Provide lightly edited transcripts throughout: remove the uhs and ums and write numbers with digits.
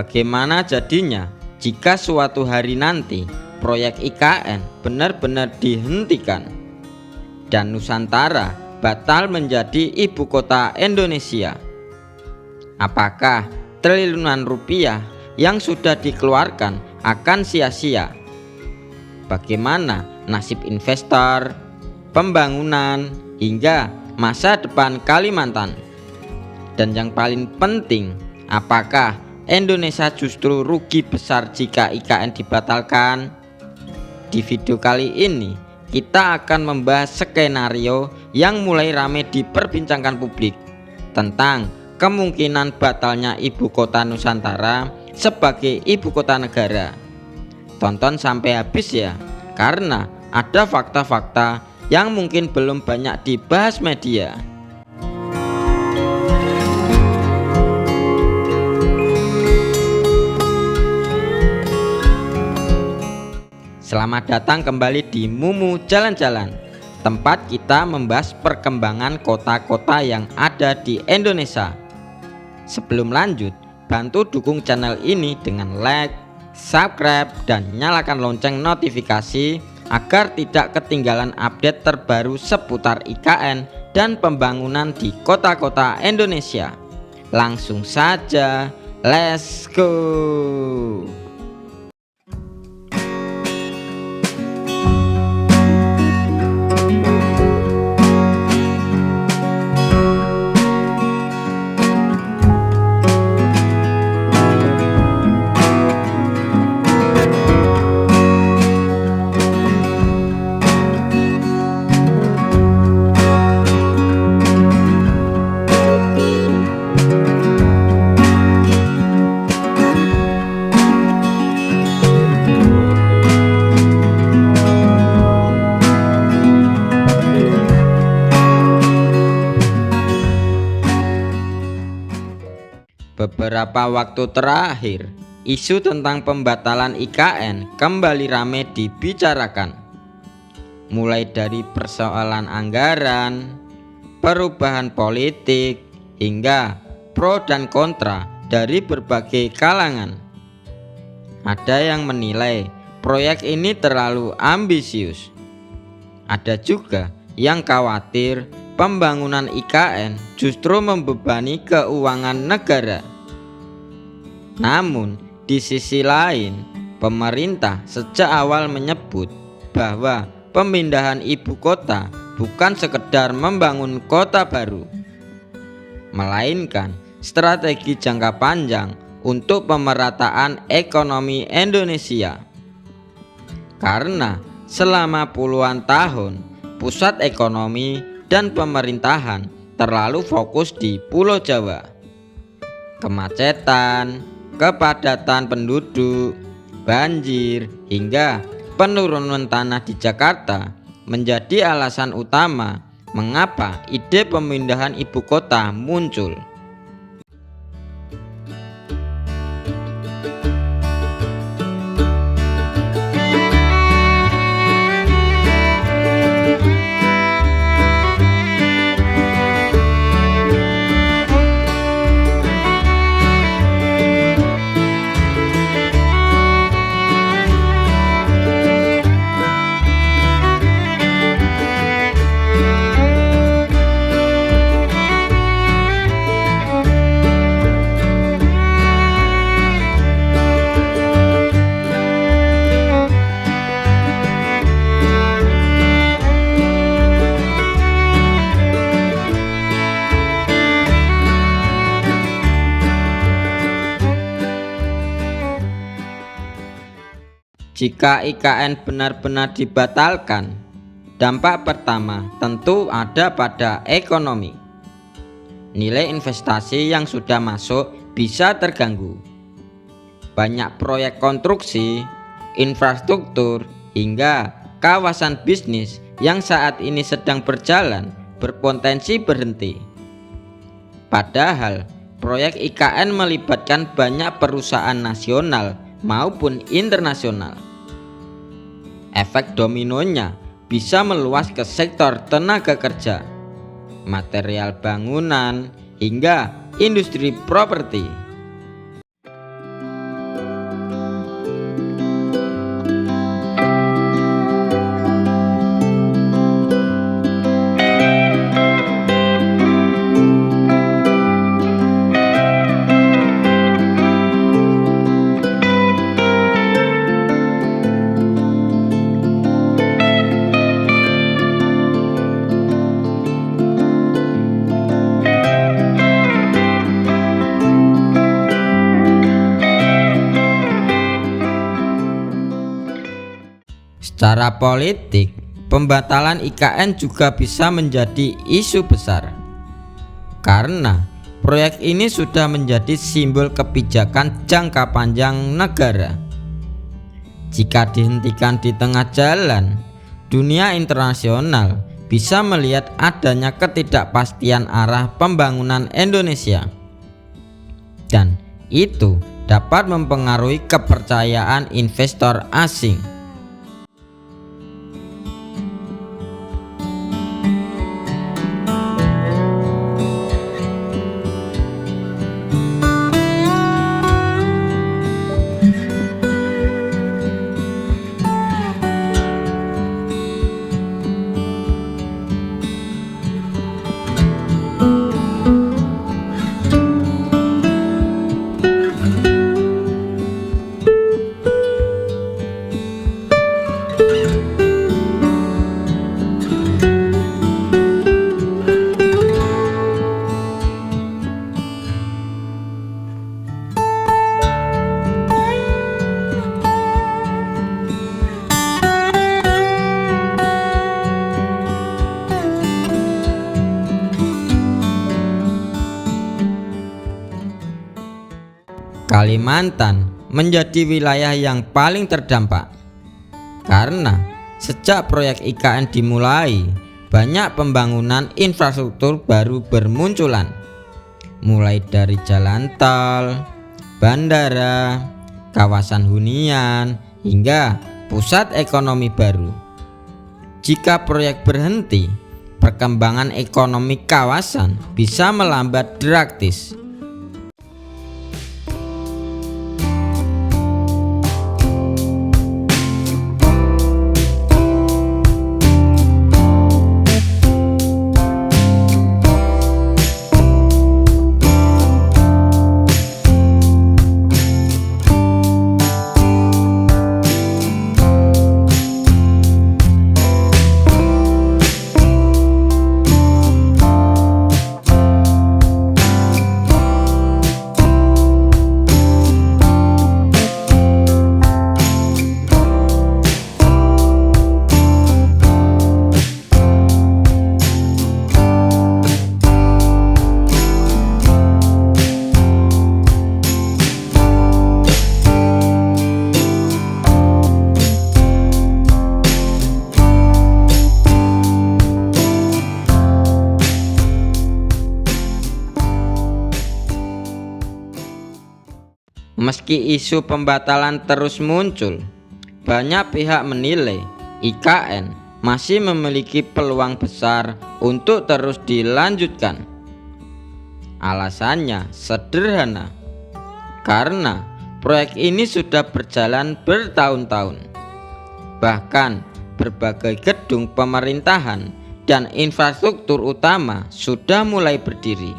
Bagaimana jadinya jika suatu hari nanti proyek IKN benar-benar dihentikan dan Nusantara batal menjadi ibu kota Indonesia? Apakah triliunan rupiah yang sudah dikeluarkan akan sia-sia? Bagaimana nasib investor, pembangunan, hingga masa depan Kalimantan? Dan yang paling penting, apakah Indonesia justru rugi besar jika IKN dibatalkan? Di video kali ini kita akan membahas skenario yang mulai ramai diperbincangkan publik tentang kemungkinan batalnya ibu kota Nusantara sebagai ibu kota negara. Tonton sampai habis ya, karena ada fakta-fakta yang mungkin belum banyak dibahas media. Selamat datang kembali di Mumu Jalan-Jalan, tempat kita membahas perkembangan kota-kota yang ada di Indonesia. Sebelum lanjut, bantu dukung channel ini dengan like, subscribe, dan nyalakan lonceng notifikasi agar tidak ketinggalan update terbaru seputar IKN dan pembangunan di kota-kota Indonesia. Langsung saja, let's go! Beberapa waktu terakhir, isu tentang pembatalan IKN kembali ramai dibicarakan. Mulai dari persoalan anggaran, perubahan politik, hingga pro dan kontra dari berbagai kalangan. Ada yang menilai proyek ini terlalu ambisius. Ada juga yang khawatir pembangunan IKN justru membebani keuangan negara. Namun di sisi lain, pemerintah sejak awal menyebut bahwa pemindahan ibu kota bukan sekedar membangun kota baru, melainkan strategi jangka panjang untuk pemerataan ekonomi Indonesia. Karena selama puluhan tahun pusat ekonomi dan pemerintahan terlalu fokus di Pulau Jawa. Kemacetan, kepadatan penduduk, banjir, hingga penurunan tanah di Jakarta menjadi alasan utama mengapa ide pemindahan ibu kota muncul. Jika IKN benar-benar dibatalkan, dampak pertama tentu ada pada ekonomi. Nilai investasi yang sudah masuk bisa terganggu. Banyak proyek konstruksi, infrastruktur, hingga kawasan bisnis yang saat ini sedang berjalan berpotensi berhenti. Padahal proyek IKN melibatkan banyak perusahaan nasional maupun internasional. Efek dominonya bisa meluas ke sektor tenaga kerja, material bangunan, hingga industri properti. Secara politik, pembatalan IKN juga bisa menjadi isu besar karena proyek ini sudah menjadi simbol kebijakan jangka panjang negara. Jika dihentikan di tengah jalan, dunia internasional bisa melihat adanya ketidakpastian arah pembangunan Indonesia, dan itu dapat mempengaruhi kepercayaan investor asing. Kalimantan menjadi wilayah yang paling terdampak karena sejak proyek IKN dimulai, banyak pembangunan infrastruktur baru bermunculan, mulai dari jalan tol, bandara, kawasan hunian, hingga pusat ekonomi baru. Jika proyek berhenti, perkembangan ekonomi kawasan bisa melambat drastis. Meski isu pembatalan terus muncul, banyak pihak menilai IKN masih memiliki peluang besar untuk terus dilanjutkan. Alasannya sederhana, karena proyek ini sudah berjalan bertahun-tahun. Bahkan berbagai gedung pemerintahan dan infrastruktur utama sudah mulai berdiri.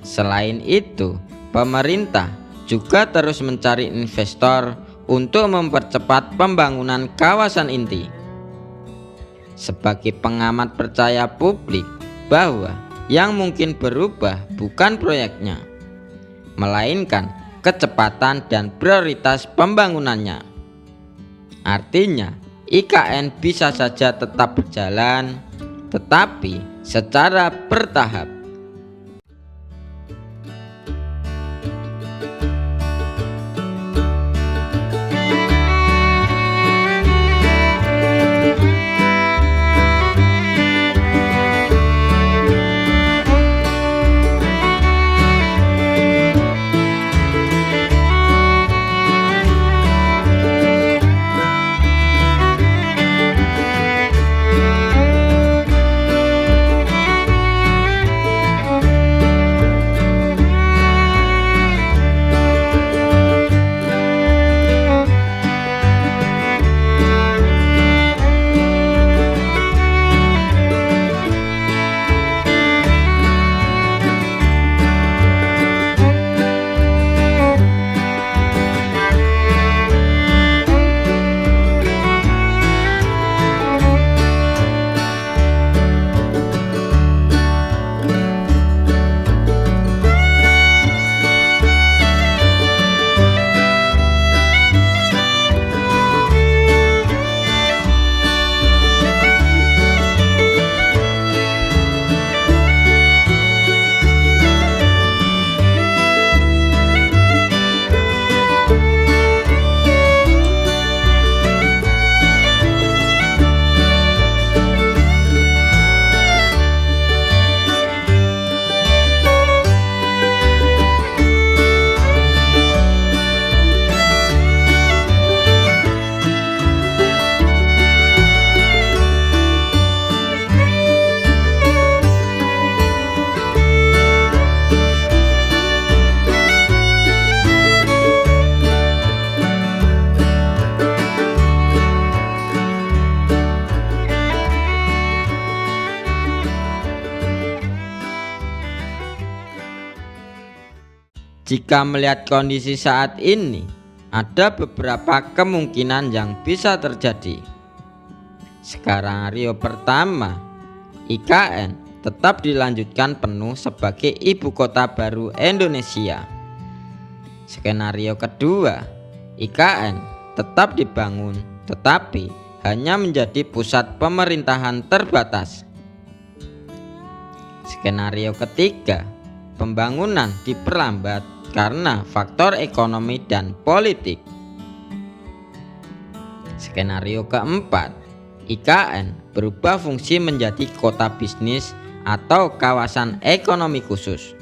Selain itu, pemerintah juga terus mencari investor untuk mempercepat pembangunan kawasan inti. Sebagai pengamat, percaya publik bahwa yang mungkin berubah bukan proyeknya, melainkan kecepatan dan prioritas pembangunannya. Artinya, IKN bisa saja tetap berjalan, tetapi secara bertahap. Jika melihat kondisi saat ini, ada beberapa kemungkinan yang bisa terjadi. Skenario pertama, IKN tetap dilanjutkan penuh sebagai ibu kota baru Indonesia. Skenario kedua, IKN tetap dibangun tetapi hanya menjadi pusat pemerintahan terbatas. Skenario ketiga, pembangunan diperlambat karena faktor ekonomi dan politik. Skenario keempat, IKN berubah fungsi menjadi kota bisnis atau kawasan ekonomi khusus.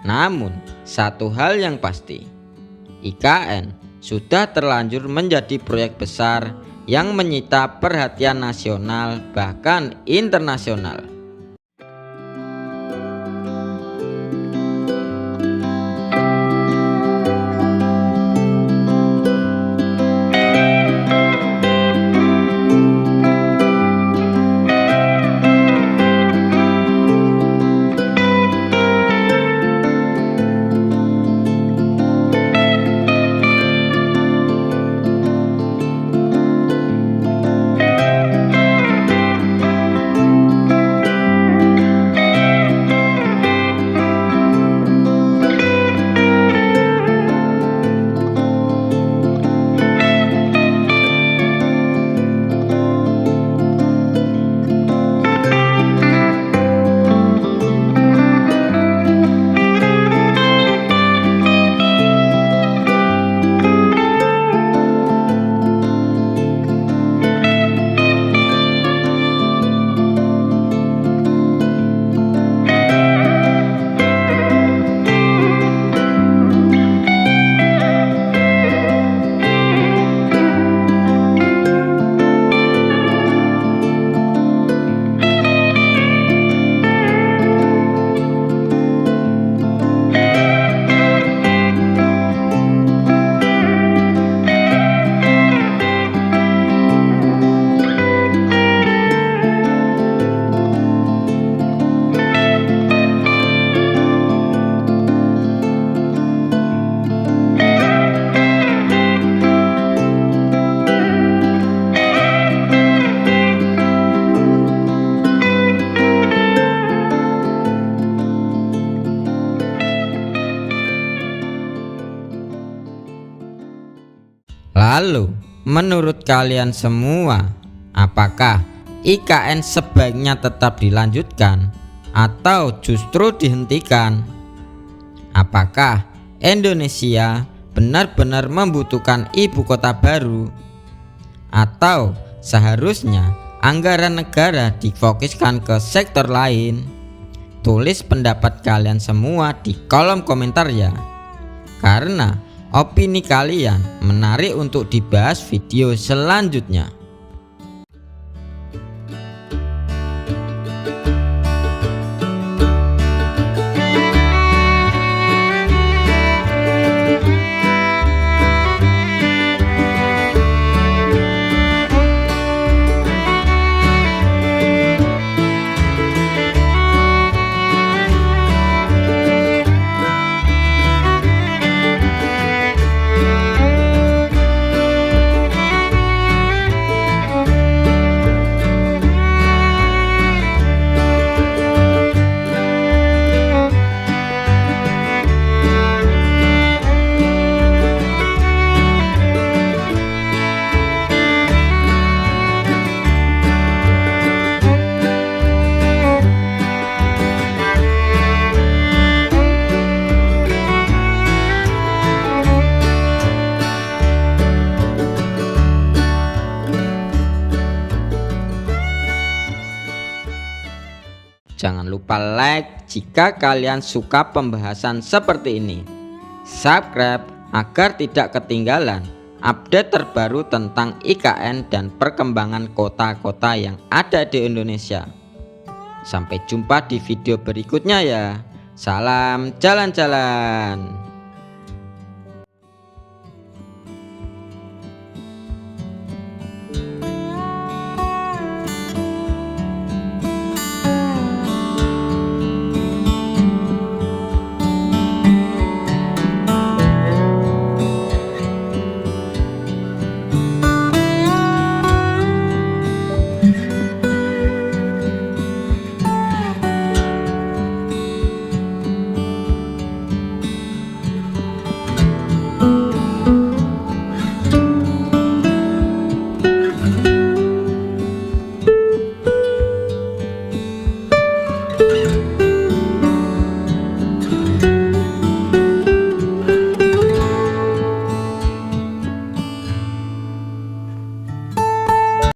Namun, satu hal yang pasti, IKN sudah terlanjur menjadi proyek besar yang menyita perhatian nasional bahkan internasional. Lalu, menurut kalian semua, apakah IKN sebaiknya tetap dilanjutkan atau justru dihentikan? Apakah Indonesia benar-benar membutuhkan ibu kota baru? Atau seharusnya anggaran negara difokuskan ke sektor lain? Tulis pendapat kalian semua di kolom komentar ya, karena opini kalian menarik untuk dibahas video selanjutnya. Jangan lupa like jika kalian suka pembahasan seperti ini. Subscribe agar tidak ketinggalan update terbaru tentang IKN dan perkembangan kota-kota yang ada di Indonesia. Sampai jumpa di video berikutnya ya. Salam jalan-jalan. Dadah.